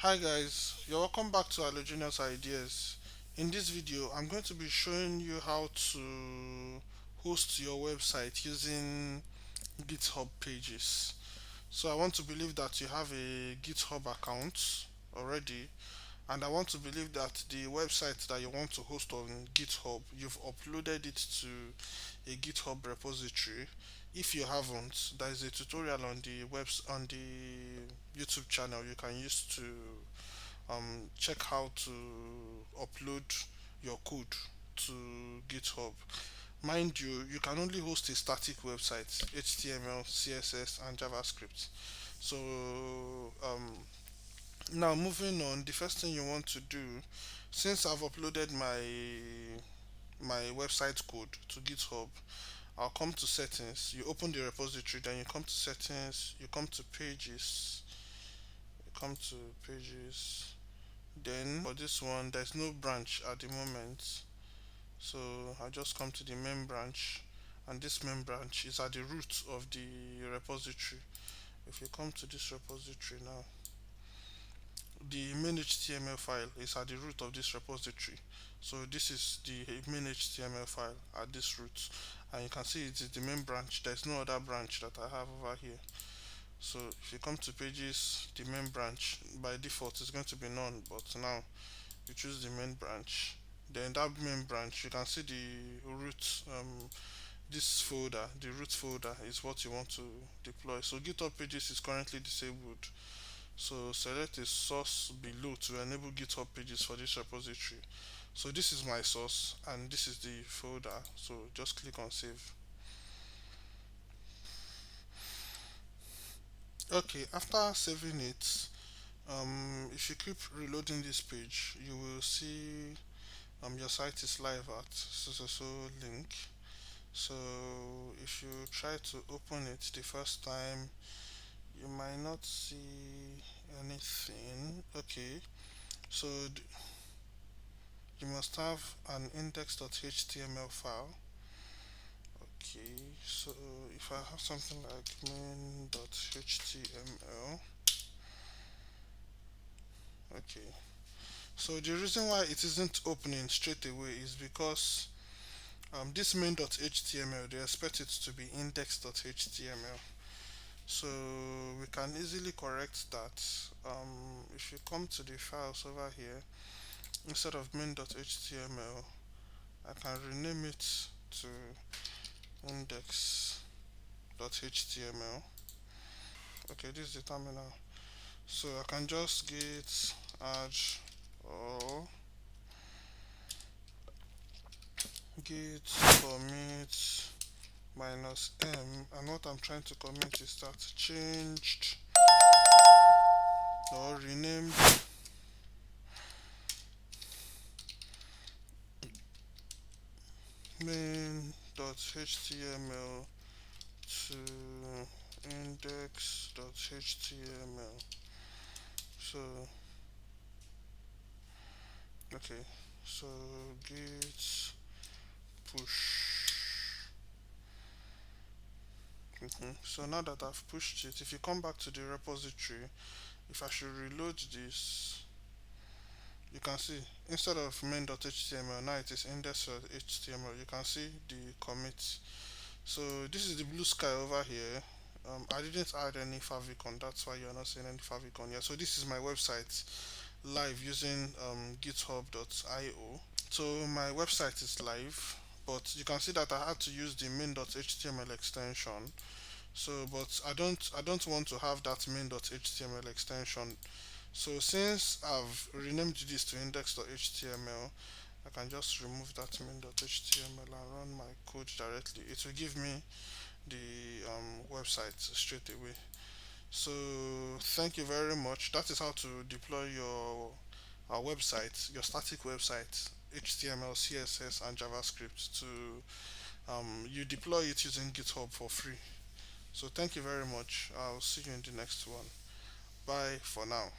Hi guys, you're welcome back to Allogenous Ideas. In this video, I'm going to be showing you how to host your website using GitHub Pages. So I want to believe that you have a GitHub account already, and I want to believe that the website that you want to host on GitHub, you've uploaded it to a GitHub repository. If you haven't, there is a tutorial on the YouTube channel you can use to check how to upload your code to GitHub. Mind you, you can only host a static website, HTML, CSS, and JavaScript. So now moving on, the first thing you want to do, since I've uploaded my website code to GitHub, I'll come to settings. You open the repository, then you come to settings, you come to pages, you come to pages. Then for this one, there's no branch at the moment, so I just come to the main branch, and this main branch is at the root of the repository. If you come to this repository now, the main HTML file is at the root of this repository. So this is the main HTML file at this root, and you can see it is the main branch. There's no other branch that I have over here. So if you come to pages, the main branch by default is going to be none, but now you choose the main branch. Then that main branch, you can see the root, this folder, the root folder is what you want to deploy. So GitHub Pages is currently disabled, so select a source below to enable GitHub Pages for this repository. So this is my source and this is the folder, so just click on save. Okay, after saving it, if you keep reloading this page, you will see your site is live at so link. So if you try to open it the first time, you might not see anything. Okay, so you must have an index.html file. Okay, so if I have something like main.html, okay, so the reason why it isn't opening straight away is because this main.html, they expect it to be index.html. So we can easily correct that. If you come to the files over here, instead of main.html, I can rename it to index.html. Okay, this is the terminal. So I can just git add or git commit -m, and what I'm trying to commit is that changed or renamed main.html to index.html. So okay, so git push. So now that I've pushed it, if you come back to the repository, if I should reload this, you can see instead of main.html, now it is index.html. You can see the commit. So this is the blue sky over here. I didn't add any favicon, that's why you're not seeing any favicon. Yeah, so this is my website live using github.io. So my website is live, but you can see that I had to use the main.html extension. So but I don't want to have that main.html extension. So since I've renamed this to index.html, I can just remove that main.html and run my code directly. It will give me the website straight away. So thank you very much. That is how to deploy your website, your static website, HTML, CSS, and JavaScript to you deploy it using GitHub for free. So thank you very much. I'll see you in the next one. Bye for now.